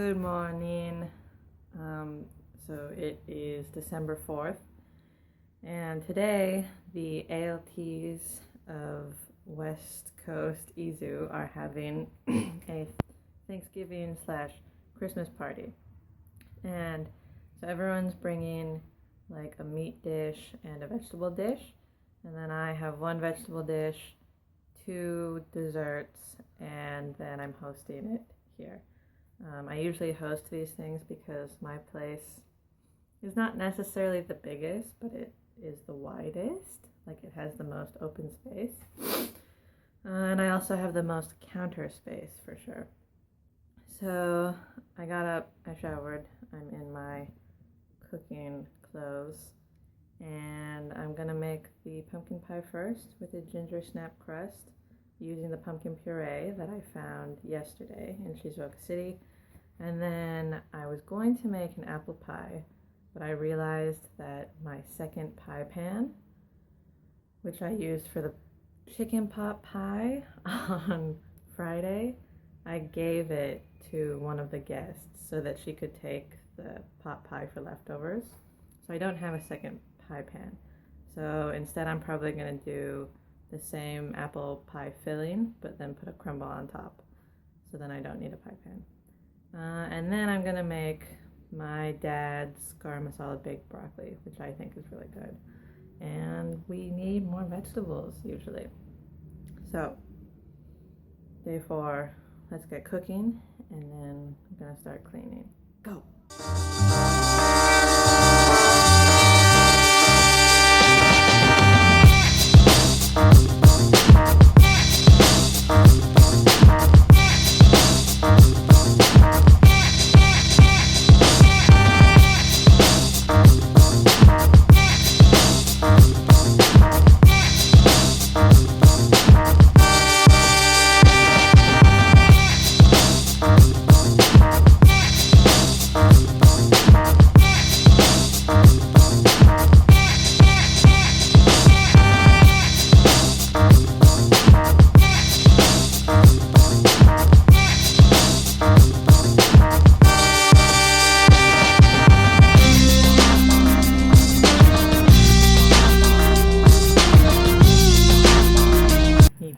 Good morning. So it is December 4th, and today the ALTs of West Coast EZU are having a Thanksgiving / Christmas party. And so everyone's bringing like a meat dish and a vegetable dish, and then I have one vegetable dish, two desserts, and then I'm hosting it here. I usually host these things because my place is not necessarily the biggest, but it is the widest. Like, it has the most open space. And I also have the most counter space for sure. So I got up, I showered, I'm in my cooking clothes, and I'm gonna make the pumpkin pie first with a ginger snap crust using the pumpkin puree that I found yesterday in Shizuoka City. And then I was going to make an apple pie, but I realized that my second pie pan, which I used for the chicken pot pie on Friday, I gave it to one of the guests so that she could take the pot pie for leftovers. So I don't have a second pie pan. So instead I'm probably going to do the same apple pie filling, but then put a crumble on top. So then I don't need a pie pan. And then I'm going to make my dad's garam masala baked broccoli, which I think is really good. And we need more vegetables usually. So day 4, let's get cooking, and then I'm going to start cleaning. Go!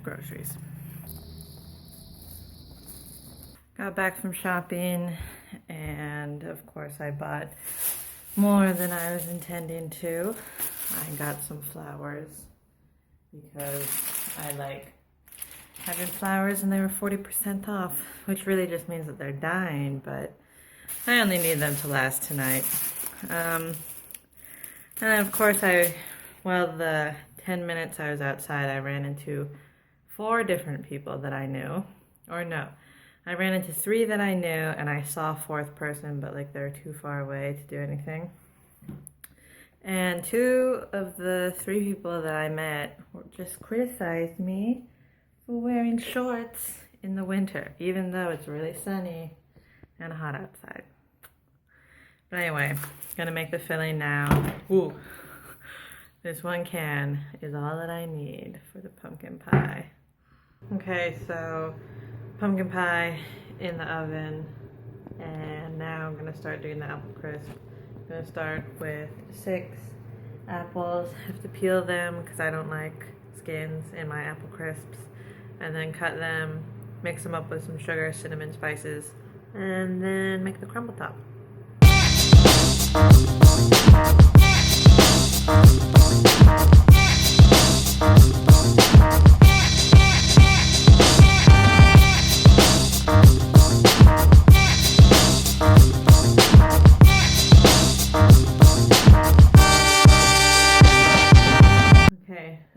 Groceries. Got back from shopping, and of course I bought more than I was intending to. I got some flowers because I like having flowers, and they were 40% off, which really just means that they're dying, but I only need them to last tonight. And then of course the 10 minutes I was outside, I ran into 4 different people that I knew. Or no, I ran into 3 that I knew, and I saw a 4th person, but like they're too far away to do anything. And 2 of the 3 people that I met just criticized me for wearing shorts in the winter, even though it's really sunny and hot outside. But anyway, gonna make the filling now. Ooh. This one can is all that I need for the pumpkin pie. Okay, so pumpkin pie in the oven, and now I'm going to start doing the apple crisp. I'm going to start with 6 apples. I have to peel them because I don't like skins in my apple crisps, and then cut them, mix them up with some sugar, cinnamon, spices, and then make the crumble top.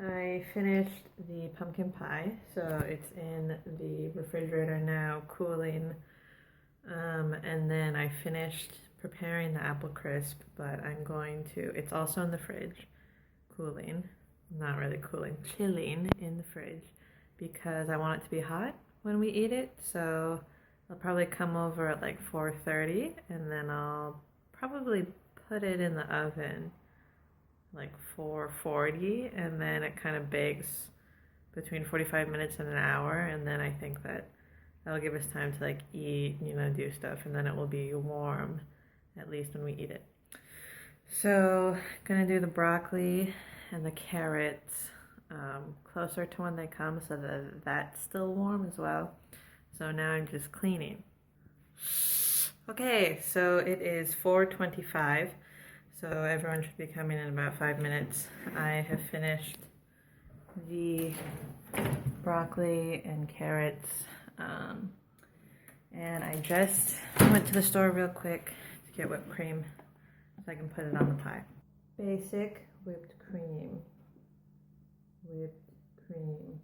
I finished the pumpkin pie, so it's in the refrigerator now, cooling, and then I finished preparing the apple crisp, but it's also in the fridge, cooling, not really cooling, chilling in the fridge, because I want it to be hot when we eat it. So I'll probably come over at like 4:30, and then I'll probably put it in the oven like 4:40, and then it kind of bakes between 45 minutes and an hour, and then I think that That'll give us time to like eat, you know, do stuff, and then it will be warm, at least when we eat it. So, gonna do the broccoli and the carrots closer to when they come so that that's still warm as well. So now I'm just cleaning. Okay, so it is 4:25, so everyone should be coming in about 5 minutes. I have finished the broccoli and carrots, and I just went to the store real quick to get whipped cream so I can put it on the pie. Basic whipped cream. Pour it in.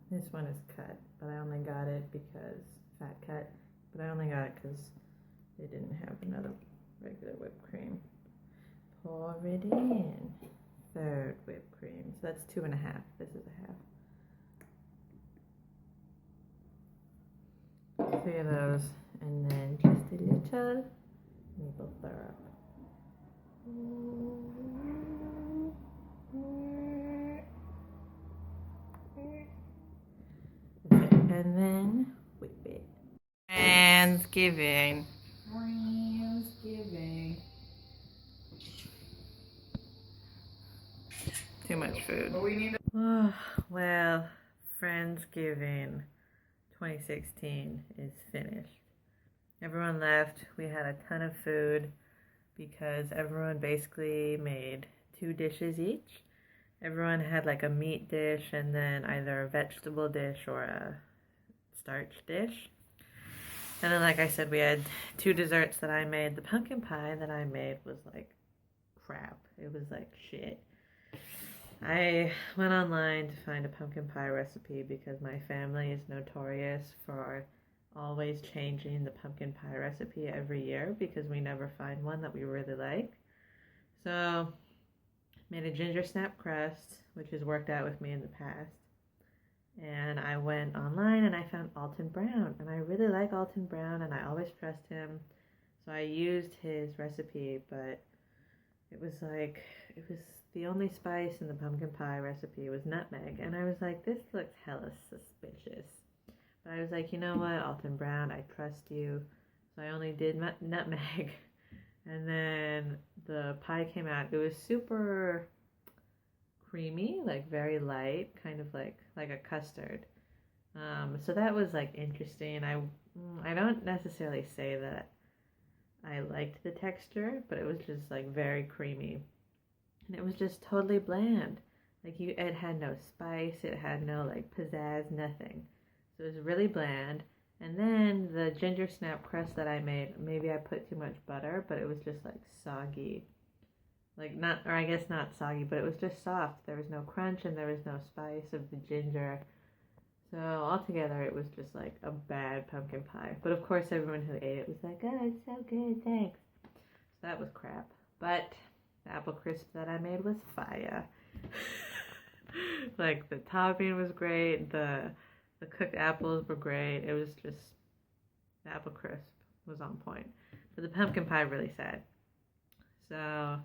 This one is cut, but I only got it because, fat cut, but I only got it because they didn't have another regular whipped cream. Pour it in. Third whipped cream. So that's 2.5. This is a half. 3 of those, and then just a little maple syrup. And then whip it. Friendsgiving. Too much food. Oh, well, Friendsgiving 2016 is finished. Everyone left. We had a ton of food because everyone basically made 2 dishes each. Everyone had like a meat dish and then either a vegetable dish or a starch dish. And then, like I said, we had 2 desserts that I made. The pumpkin pie that I made was like crap. It was like shit. I went online to find a pumpkin pie recipe because my family is notorious for always changing the pumpkin pie recipe every year because we never find one that we really like. So, made a ginger snap crust, which has worked out with me in the past. And I went online and I found Alton Brown, and I really like Alton Brown and I always trust him. So I used his recipe, but it was the only spice in the pumpkin pie recipe was nutmeg, and I was like, this looks hella suspicious. But I was like, you know what, Alton Brown, I trust you. So I only did nutmeg, and then the pie came out. It was super creamy, like very light, kind of like a custard. So that was like interesting. I don't necessarily say that I liked the texture, but it was just like very creamy. And it was just totally bland. Like it had no spice, it had no like pizzazz, nothing. So it was really bland. And then the ginger snap crust that I made, maybe I put too much butter, but it was just like soggy. Like not, or I guess not soggy, but it was just soft. There was no crunch and there was no spice of the ginger. So altogether it was just like a bad pumpkin pie. But of course everyone who ate it was like, oh, it's so good, thanks. So that was crap. But the apple crisp that I made was fire. Like the topping was great, the cooked apples were great. It was just, the apple crisp was on point. But the pumpkin pie really sad. So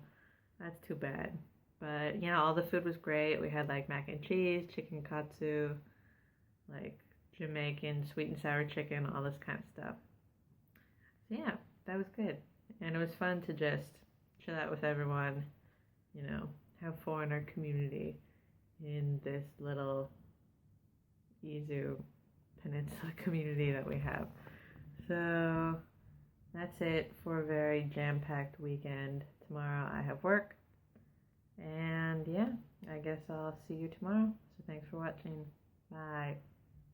that's too bad. But yeah, all the food was great. We had like mac and cheese, chicken katsu, like Jamaican sweet and sour chicken, all this kind of stuff. So yeah, that was good. And it was fun to just chill out with everyone, you know, have fun in our community in this little Izu Peninsula community that we have. So that's it for a very jam-packed weekend. Tomorrow I have work. And yeah, I guess I'll see you tomorrow. So thanks for watching. Bye.